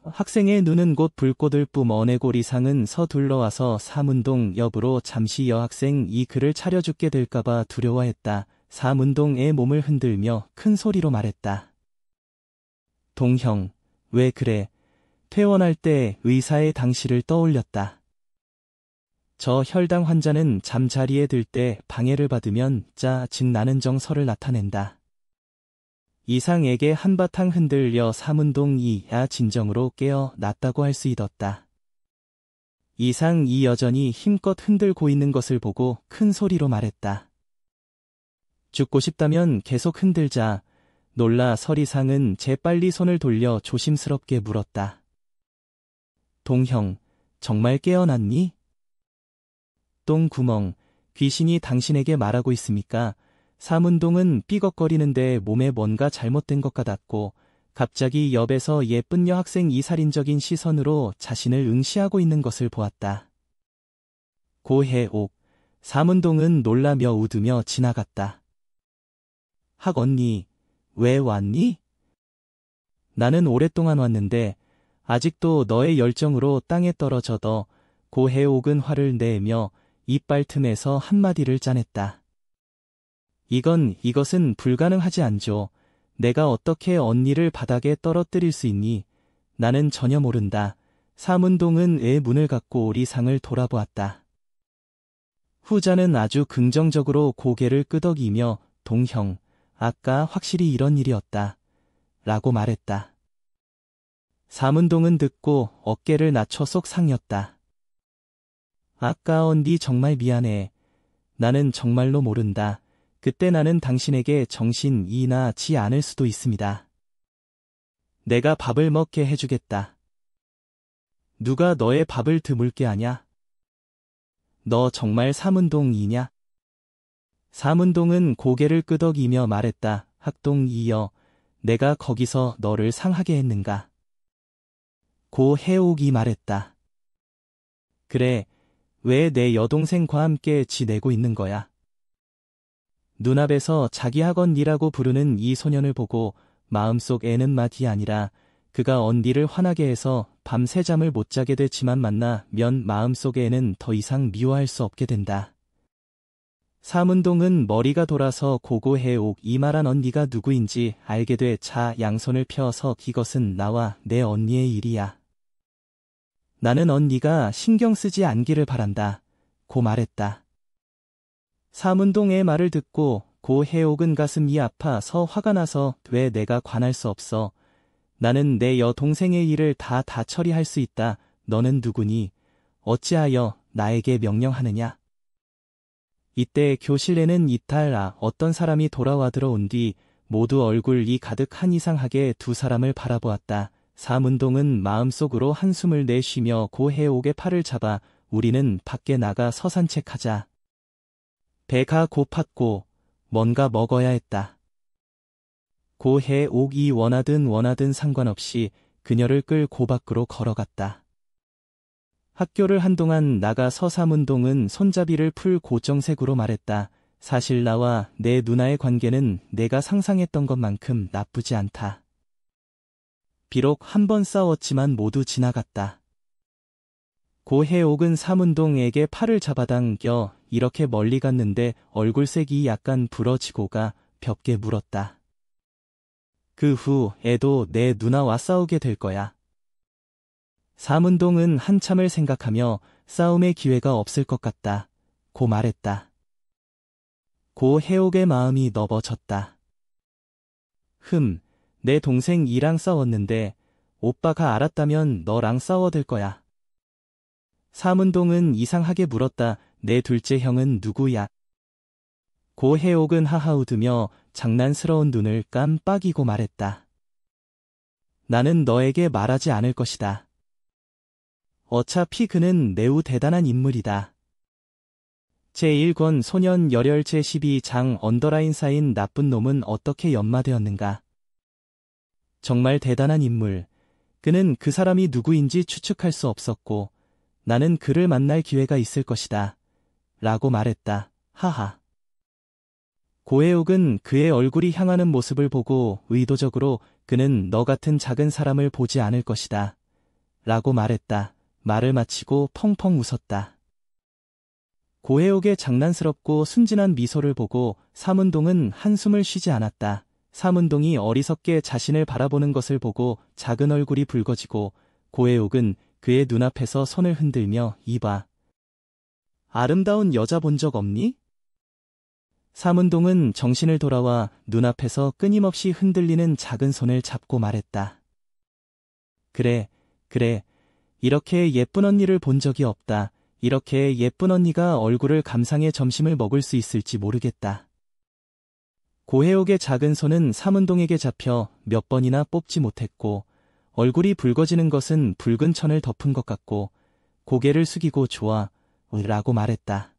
학생의 눈은 곧 불꽃을 뿜어내고 리상은 서둘러와서 삼운동 옆으로 잠시 여학생 이 그를 차려죽게 될까봐 두려워했다. 삼운동의 몸을 흔들며 큰 소리로 말했다. 동형, 왜 그래? 퇴원할 때 의사의 당시를 떠올렸다. 저 혈당 환자는 잠자리에 들 때 방해를 받으면 즉 나는 정서를 나타낸다. 이상에게 한바탕 흔들려 삼운동이 진정으로 깨어났다고 할 수 있었다. 이상이 여전히 힘껏 흔들고 있는 것을 보고 큰 소리로 말했다. 죽고 싶다면 계속 흔들자. 놀라 설이상은 재빨리 손을 돌려 조심스럽게 물었다. 동형, 정말 깨어났니? 똥구멍, 귀신이 당신에게 말하고 있습니까? 삼운동은 삐걱거리는데 몸에 뭔가 잘못된 것 같았고 갑자기 옆에서 예쁜 여학생 이살인적인 시선으로 자신을 응시하고 있는 것을 보았다. 고해옥, 삼운동은 놀라며 웃으며 지나갔다. 학 언니, 왜 왔니? 나는 오랫동안 왔는데 아직도 너의 열정으로 땅에 떨어져도 고해옥은 화를 내며 이빨 틈에서 한마디를 짜냈다. 이것은 불가능하지 않죠. 내가 어떻게 언니를 바닥에 떨어뜨릴 수 있니? 나는 전혀 모른다. 삼운동은 의 문을 닫고 리상을 돌아보았다. 후자는 아주 긍정적으로 고개를 끄덕이며 동형, 아까 확실히 이런 일이었다. 라고 말했다. 삼운동은 듣고 어깨를 낮춰 쏙 상였다. 아까 언니 정말 미안해. 나는 정말로 모른다. 그때 나는 당신에게 정신이 나지 않을 수도 있습니다. 내가 밥을 먹게 해주겠다. 누가 너의 밥을 드물게 하냐? 너 정말 삼운동이냐? 삼운동은 고개를 끄덕이며 말했다. 학동이여, 내가 거기서 너를 상하게 했는가? 고해옥이 말했다. 그래, 왜 내 여동생과 함께 지내고 있는 거야? 눈앞에서 자기 학언니라고 부르는 이 소년을 보고 마음속 애는 맛이 아니라 그가 언니를 화나게 해서 밤새 잠을 못 자게 됐지만 만나면 마음속 애는 더 이상 미워할 수 없게 된다. 삼운동은 머리가 돌아서 고고해옥 이 말한 언니가 누구인지 알게 돼 자 양손을 펴서 이것은 나와 내 언니의 일이야. 나는 언니가 신경 쓰지 않기를 바란다. 고 말했다. 삼운동의 말을 듣고 고해옥은 가슴이 아파서 화가 나서 왜 내가 관할 수 없어. 나는 내 여동생의 일을 다 처리할 수 있다. 너는 누구니? 어찌하여 나에게 명령하느냐? 이때 교실에는 이탈 어떤 사람이 돌아와 들어온 뒤 모두 얼굴이 가득한 이상하게 두 사람을 바라보았다. 삼운동은 마음속으로 한숨을 내쉬며 고해옥의 팔을 잡아 우리는 밖에 나가 서산책하자. 배가 고팠고 뭔가 먹어야 했다. 고해옥이 원하든 상관없이 그녀를 끌고 밖으로 걸어갔다. 학교를 한동안 나가서 삼운동은 손잡이를 풀 고정색으로 말했다. 사실 나와 내 누나의 관계는 내가 상상했던 것만큼 나쁘지 않다. 비록 한 번 싸웠지만 모두 지나갔다. 고해옥은 삼운동에게 팔을 잡아당겨 이렇게 멀리 갔는데 얼굴색이 약간 부러지고가 볍게 물었다. 그 후 애도 내 누나와 싸우게 될 거야. 삼운동은 한참을 생각하며 싸움의 기회가 없을 것 같다. 고 말했다. 고해옥의 마음이 너버졌다. 내 동생 이랑 싸웠는데 오빠가 알았다면 너랑 싸워댈 거야. 사문동은 이상하게 물었다. 내 둘째 형은 누구야? 고해옥은 하하 웃으며 장난스러운 눈을 깜빡이고 말했다. 나는 너에게 말하지 않을 것이다. 어차피 그는 매우 대단한 인물이다. 제1권 소년 열혈 제12장 언더라인 쌓인 나쁜 놈은 어떻게 연마되었는가. 정말 대단한 인물. 그는 그 사람이 누구인지 추측할 수 없었고 나는 그를 만날 기회가 있을 것이다. 라고 말했다. 하하. 고해옥은 그의 얼굴이 향하는 모습을 보고 의도적으로 그는 너 같은 작은 사람을 보지 않을 것이다. 라고 말했다. 말을 마치고 펑펑 웃었다. 고해옥의 장난스럽고 순진한 미소를 보고 사문동은 한숨을 쉬지 않았다. 사문동이 어리석게 자신을 바라보는 것을 보고 작은 얼굴이 붉어지고 고해옥은 그의 눈앞에서 손을 흔들며 이봐. 아름다운 여자 본 적 없니? 사문동은 정신을 돌아와 눈앞에서 끊임없이 흔들리는 작은 손을 잡고 말했다. 그래, 그래. 이렇게 예쁜 언니를 본 적이 없다. 이렇게 예쁜 언니가 얼굴을 감상해 점심을 먹을 수 있을지 모르겠다. 고해옥의 작은 손은 사문동에게 잡혀 몇 번이나 뽑지 못했고 얼굴이 붉어지는 것은 붉은 천을 덮은 것 같고 고개를 숙이고 좋아, 라고 말했다.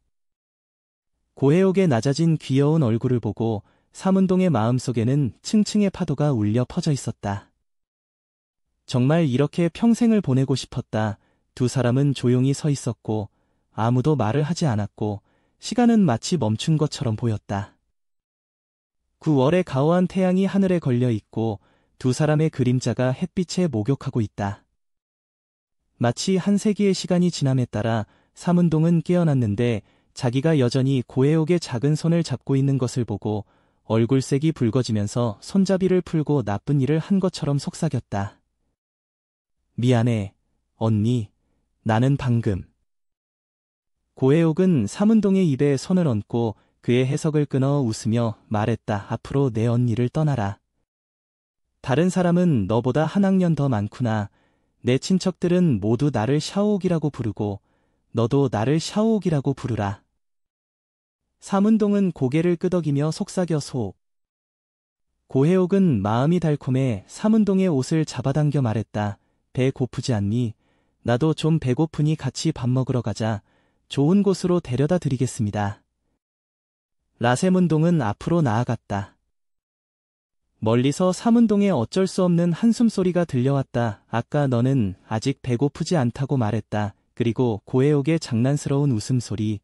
고해옥의 낮아진 귀여운 얼굴을 보고 사문동의 마음속에는 층층의 파도가 울려 퍼져 있었다. 정말 이렇게 평생을 보내고 싶었다. 두 사람은 조용히 서 있었고 아무도 말을 하지 않았고 시간은 마치 멈춘 것처럼 보였다. 9월의 가오한 태양이 하늘에 걸려 있고 두 사람의 그림자가 햇빛에 목욕하고 있다. 마치 한 세기의 시간이 지남에 따라 사문동은 깨어났는데 자기가 여전히 고해옥의 작은 손을 잡고 있는 것을 보고 얼굴색이 붉어지면서 손잡이를 풀고 나쁜 일을 한 것처럼 속삭였다. 미안해, 언니. 나는 방금. 고해옥은 사문동의 입에 손을 얹고 그의 해석을 끊어 웃으며 말했다. 앞으로 내 언니를 떠나라. 다른 사람은 너보다 한 학년 더 많구나. 내 친척들은 모두 나를 샤오옥이라고 부르고 너도 나를 샤오옥이라고 부르라. 사문동은 고개를 끄덕이며 속삭여 소. 고해옥은 마음이 달콤해 사문동의 옷을 잡아당겨 말했다. 배 고프지 않니? 나도 좀 배고프니 같이 밥 먹으러 가자. 좋은 곳으로 데려다 드리겠습니다. 라세문동은 앞으로 나아갔다. 멀리서 사문동의 어쩔 수 없는 한숨소리가 들려왔다. 아까 너는 아직 배고프지 않다고 말했다. 그리고 고해옥의 장난스러운 웃음소리.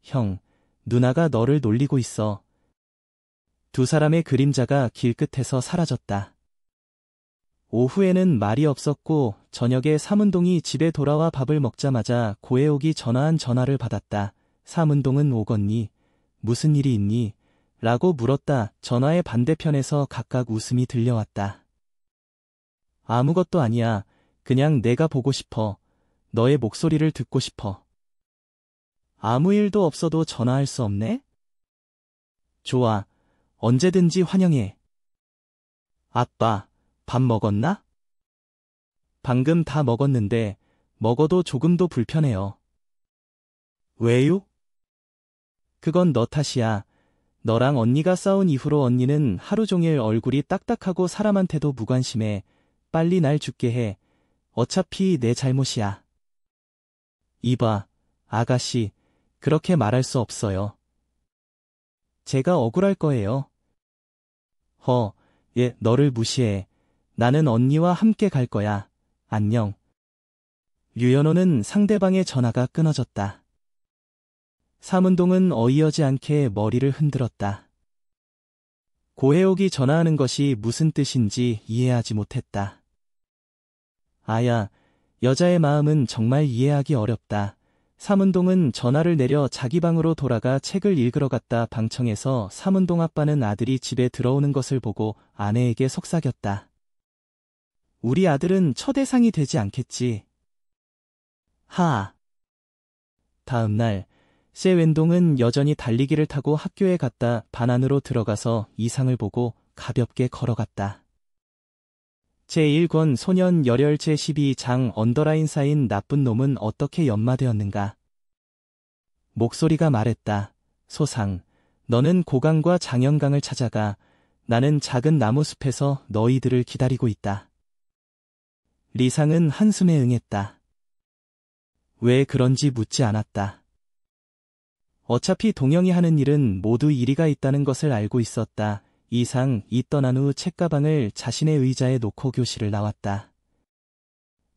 형, 누나가 너를 놀리고 있어. 두 사람의 그림자가 길끝에서 사라졌다. 오후에는 말이 없었고 저녁에 사문동이 집에 돌아와 밥을 먹자마자 고해옥이 전화한 전화를 받았다. 사문동은 오겠니? 무슨 일이 있니? 라고 물었다. 전화의 반대편에서 각각 웃음이 들려왔다. 아무것도 아니야. 그냥 내가 보고 싶어. 너의 목소리를 듣고 싶어. 아무 일도 없어도 전화할 수 없네? 좋아. 언제든지 환영해. 아빠, 밥 먹었나? 방금 다 먹었는데 먹어도 조금도 불편해요. 왜요? 그건 너 탓이야. 너랑 언니가 싸운 이후로 언니는 하루 종일 얼굴이 딱딱하고 사람한테도 무관심해. 빨리 날 죽게 해. 어차피 내 잘못이야. 이봐, 아가씨, 그렇게 말할 수 없어요. 제가 억울할 거예요. 얘 너를 무시해. 나는 언니와 함께 갈 거야. 안녕. 류연호는 상대방의 전화가 끊어졌다. 사문동은 어이어지 않게 머리를 흔들었다. 고해옥이 전화하는 것이 무슨 뜻인지 이해하지 못했다. 아야, 여자의 마음은 정말 이해하기 어렵다. 사문동은 전화를 내려 자기 방으로 돌아가 책을 읽으러 갔다. 방청에서 사문동 아빠는 아들이 집에 들어오는 것을 보고 아내에게 속삭였다. 우리 아들은 처대상이 되지 않겠지. 하아. 다음 날, 셰웬동은 여전히 달리기를 타고 학교에 갔다. 반 안으로 들어가서 이상을 보고 가볍게 걸어갔다. 제1권 소년 열혈 제12장 언더라인 쌓인 나쁜 놈은 어떻게 연마되었는가. 목소리가 말했다. 소상, 너는 고강과 장영강을 찾아가. 나는 작은 나무숲에서 너희들을 기다리고 있다. 리상은 한숨에 응했다. 왜 그런지 묻지 않았다. 어차피 동영이 하는 일은 모두 이리가 있다는 것을 알고 있었다. 이상 이 떠난 후 책가방을 자신의 의자에 놓고 교실을 나왔다.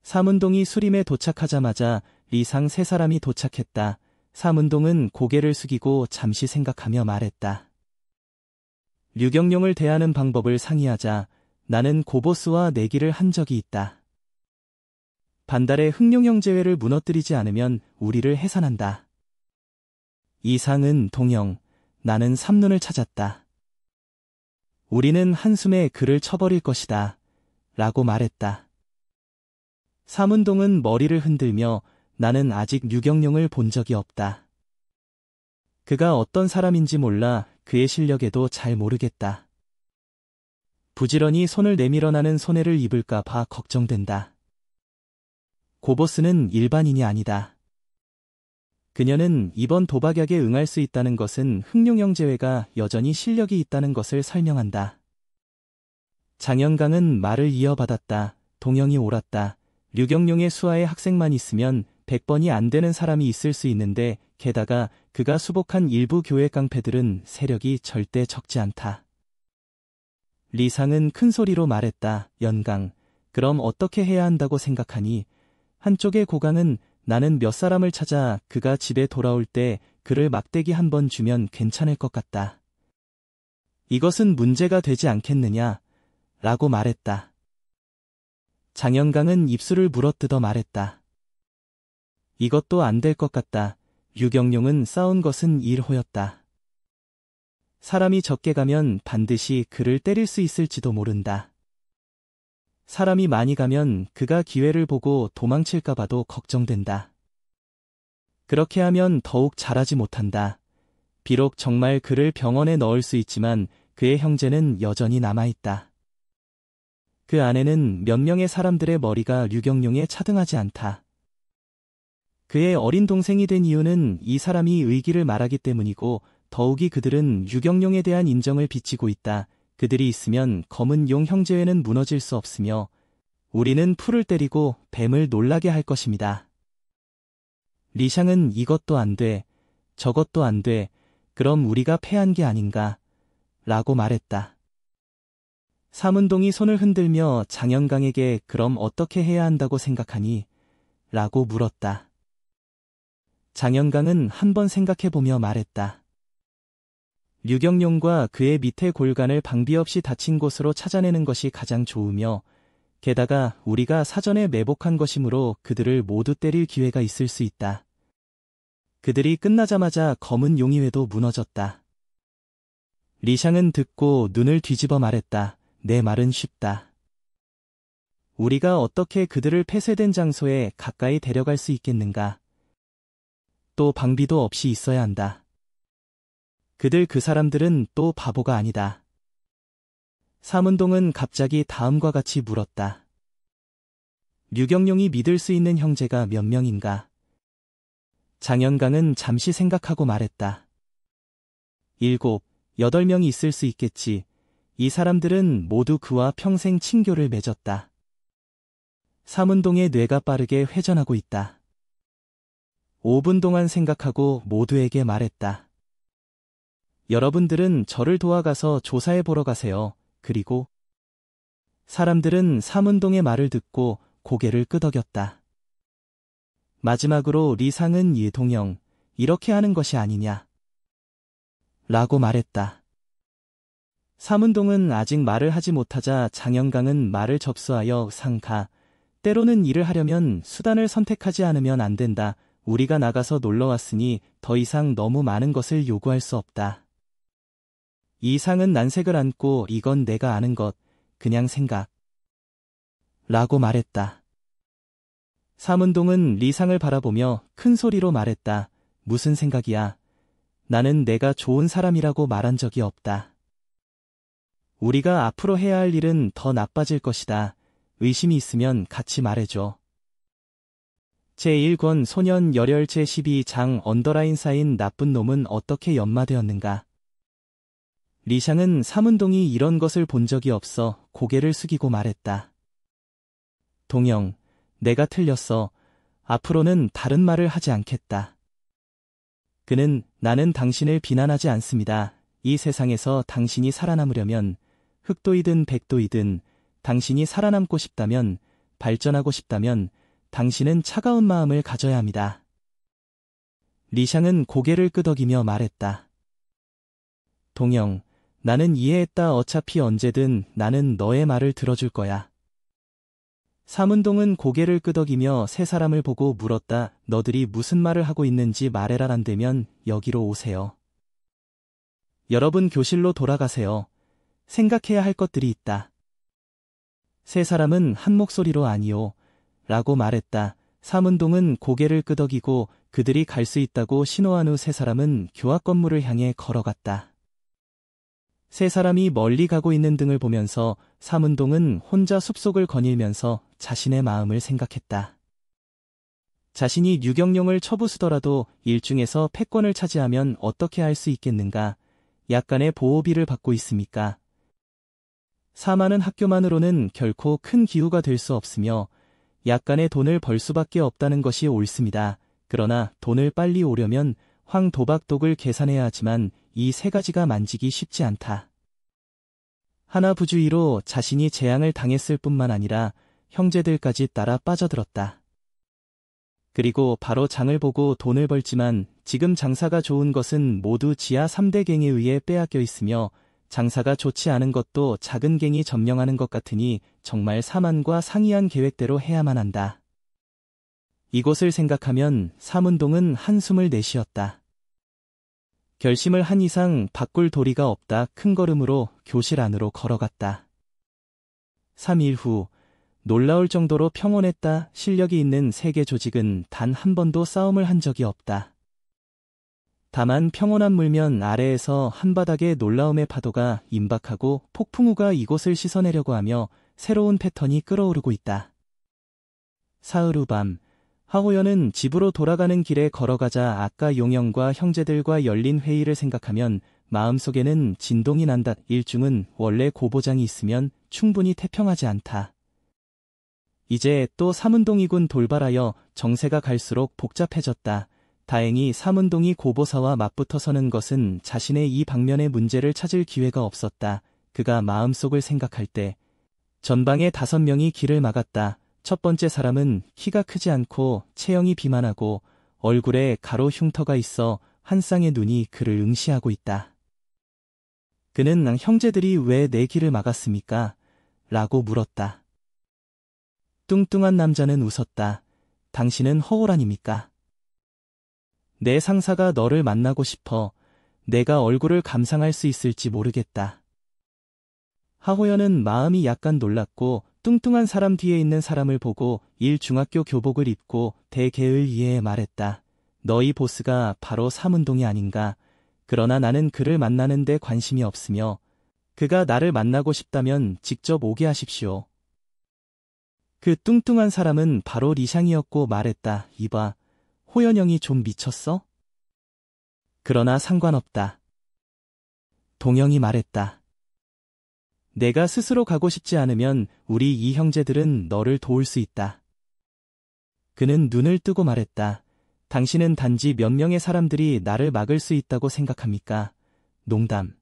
삼운동이 수림에 도착하자마자 리상 세 사람이 도착했다. 삼운동은 고개를 숙이고 잠시 생각하며 말했다. 류경룡을 대하는 방법을 상의하자. 나는 고보스와 내기를 한 적이 있다. 반달의 흑룡형제회를 무너뜨리지 않으면 우리를 해산한다. 이상은 동영, 나는 삼눈을 찾았다. 우리는 한숨에 그를 쳐버릴 것이다. 라고 말했다. 삼운동은 머리를 흔들며 나는 아직 류경룡을 본 적이 없다. 그가 어떤 사람인지 몰라. 그의 실력에도 잘 모르겠다. 부지런히 손을 내밀어 나는 손해를 입을까 봐 걱정된다. 고보스는 일반인이 아니다. 그녀는 이번 도박약에 응할 수 있다는 것은 흑룡형제회가 여전히 실력이 있다는 것을 설명한다. 장영강은 말을 이어받았다. 동영이 옳았다. 류경룡의 수하에 학생만 있으면 100번이 안 되는 사람이 있을 수 있는데 게다가 그가 수복한 일부 교회 깡패들은 세력이 절대 적지 않다. 리상은 큰 소리로 말했다. 연강, 그럼 어떻게 해야 한다고 생각하니? 한쪽의 고강은 나는 몇 사람을 찾아 그가 집에 돌아올 때 그를 막대기 한 번 주면 괜찮을 것 같다. 이것은 문제가 되지 않겠느냐? 라고 말했다. 장영강은 입술을 물어뜯어 말했다. 이것도 안 될 것 같다. 류경룡은 싸운 것은 1호였다. 사람이 적게 가면 반드시 그를 때릴 수 있을지도 모른다. 사람이 많이 가면 그가 기회를 보고 도망칠까 봐도 걱정된다. 그렇게 하면 더욱 잘하지 못한다. 비록 정말 그를 병원에 넣을 수 있지만 그의 형제는 여전히 남아있다. 그 안에는 몇 명의 사람들의 머리가 류경룡에 차등하지 않다. 그의 어린 동생이 된 이유는 이 사람이 의기를 말하기 때문이고 더욱이 그들은 류경룡에 대한 인정을 비치고 있다. 그들이 있으면 검은 용 형제회는 무너질 수 없으며 우리는 풀을 때리고 뱀을 놀라게 할 것입니다. 리샹은 이것도 안 돼, 저것도 안 돼, 그럼 우리가 패한 게 아닌가, 라고 말했다. 삼운동이 손을 흔들며 장영강에게 그럼 어떻게 해야 한다고 생각하니? 라고 물었다. 장영강은 한번 생각해보며 말했다. 류경룡과 그의 밑에 골간을 방비 없이 다친 곳으로 찾아내는 것이 가장 좋으며 게다가 우리가 사전에 매복한 것이므로 그들을 모두 때릴 기회가 있을 수 있다. 그들이 끝나자마자 검은 용의회도 무너졌다. 리샹은 듣고 눈을 뒤집어 말했다. 내 말은 쉽다. 우리가 어떻게 그들을 폐쇄된 장소에 가까이 데려갈 수 있겠는가? 또 방비도 없이 있어야 한다. 그 사람들은 또 바보가 아니다. 삼운동은 갑자기 다음과 같이 물었다. 류경룡이 믿을 수 있는 형제가 몇 명인가? 장영강은 잠시 생각하고 말했다. 7, 8명이 있을 수 있겠지. 이 사람들은 모두 그와 평생 친교를 맺었다. 삼운동의 뇌가 빠르게 회전하고 있다. 5분 동안 생각하고 모두에게 말했다. 여러분들은 저를 도와가서 조사해 보러 가세요. 그리고 사람들은 삼운동의 말을 듣고 고개를 끄덕였다. 마지막으로 리상은 동영, 이렇게 하는 것이 아니냐? 라고 말했다. 삼운동은 아직 말을 하지 못하자 장영강은 말을 접수하여 상가, 때로는 일을 하려면 수단을 선택하지 않으면 안 된다. 우리가 나가서 놀러 왔으니 더 이상 너무 많은 것을 요구할 수 없다. 이상은 난색을 안고 이건 내가 아는 것, 그냥 생각. 라고 말했다. 삼운동은 리상을 바라보며 큰 소리로 말했다. 무슨 생각이야? 나는 내가 좋은 사람이라고 말한 적이 없다. 우리가 앞으로 해야 할 일은 더 나빠질 것이다. 의심이 있으면 같이 말해줘. 제1권 소년 열혈 제12장 언더라인 쌓인 나쁜 놈은 어떻게 연마되었는가. 리샹은 삼운동이 이런 것을 본 적이 없어 고개를 숙이고 말했다. 동영, 내가 틀렸어. 앞으로는 다른 말을 하지 않겠다. 그는 나는 당신을 비난하지 않습니다. 이 세상에서 당신이 살아남으려면 흑도이든 백도이든 당신이 살아남고 싶다면 발전하고 싶다면 당신은 차가운 마음을 가져야 합니다. 리샹은 고개를 끄덕이며 말했다. 동영, 나는 이해했다. 어차피 언제든 나는 너의 말을 들어줄 거야. 삼운동은 고개를 끄덕이며 세 사람을 보고 물었다. 너들이 무슨 말을 하고 있는지 말해라. 안 되면 여기로 오세요. 여러분 교실로 돌아가세요. 생각해야 할 것들이 있다. 세 사람은 한 목소리로 아니요. 라고 말했다. 삼운동은 고개를 끄덕이고 그들이 갈 수 있다고 신호한 후 세 사람은 교학 건물을 향해 걸어갔다. 세 사람이 멀리 가고 있는 등을 보면서 삼운동은 혼자 숲속을 거닐면서 자신의 마음을 생각했다. 자신이 유경룡을 처부수더라도 일중에서 패권을 차지하면 어떻게 할 수 있겠는가? 약간의 보호비를 받고 있습니까? 사마는 학교만으로는 결코 큰 기후가 될 수 없으며 약간의 돈을 벌 수밖에 없다는 것이 옳습니다. 그러나 돈을 빨리 오려면 황도박독을 계산해야 하지만 이 세 가지가 만지기 쉽지 않다. 하나부주의로 자신이 재앙을 당했을 뿐만 아니라 형제들까지 따라 빠져들었다. 그리고 바로 장을 보고 돈을 벌지만 지금 장사가 좋은 것은 모두 지하 3대 갱에 의해 빼앗겨 있으며 장사가 좋지 않은 것도 작은 갱이 점령하는 것 같으니 정말 사만과 상의한 계획대로 해야만 한다. 이곳을 생각하면 삼운동은 한숨을 내쉬었다. 결심을 한 이상 바꿀 도리가 없다. 큰 걸음으로 교실 안으로 걸어갔다. 3일 후 놀라울 정도로 평온했다. 실력이 있는 세계 조직은 단 한 번도 싸움을 한 적이 없다. 다만 평온한 물면 아래에서 한바닥의 놀라움의 파도가 임박하고 폭풍우가 이곳을 씻어내려고 하며 새로운 패턴이 끓어오르고 있다. 사흘 후 밤, 하호연은 집으로 돌아가는 길에 걸어가자 아까 용영과 형제들과 열린 회의를 생각하면 마음속에는 진동이 난다. 일중은 원래 고보장이 있으면 충분히 태평하지 않다. 이제 또 삼운동이군 돌발하여 정세가 갈수록 복잡해졌다. 다행히 삼운동이 고보사와 맞붙어 서는 것은 자신의 이 방면의 문제를 찾을 기회가 없었다. 그가 마음속을 생각할 때 전방에 5명이 길을 막았다. 첫 번째 사람은 키가 크지 않고 체형이 비만하고 얼굴에 가로 흉터가 있어 한 쌍의 눈이 그를 응시하고 있다. 그는 형제들이 왜 내 길을 막았습니까? 라고 물었다. 뚱뚱한 남자는 웃었다. 당신은 허울 아닙니까? 내 상사가 너를 만나고 싶어. 내가 얼굴을 감상할 수 있을지 모르겠다. 하호연은 마음이 약간 놀랐고 뚱뚱한 사람 뒤에 있는 사람을 보고 일중학교 교복을 입고 대개을 이해해 말했다. 너희 보스가 바로 삼운동이 아닌가. 그러나 나는 그를 만나는 데 관심이 없으며 그가 나를 만나고 싶다면 직접 오게 하십시오. 그 뚱뚱한 사람은 바로 리샹이었고 말했다. 이봐, 호연형이 좀 미쳤어? 그러나 상관없다. 동영이 말했다. 내가 스스로 가고 싶지 않으면 우리 이 형제들은 너를 도울 수 있다. 그는 눈을 뜨고 말했다. 당신은 단지 몇 명의 사람들이 나를 막을 수 있다고 생각합니까? 농담.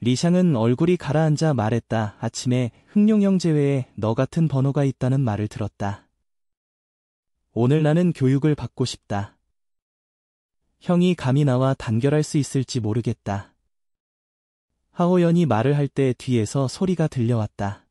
리샹은 얼굴이 가라앉아 말했다. 아침에 흑룡 형제 외에 너 같은 번호가 있다는 말을 들었다. 오늘 나는 교육을 받고 싶다. 형이 감히 나와 단결할 수 있을지 모르겠다. 하호연이 말을 할 때 뒤에서 소리가 들려왔다.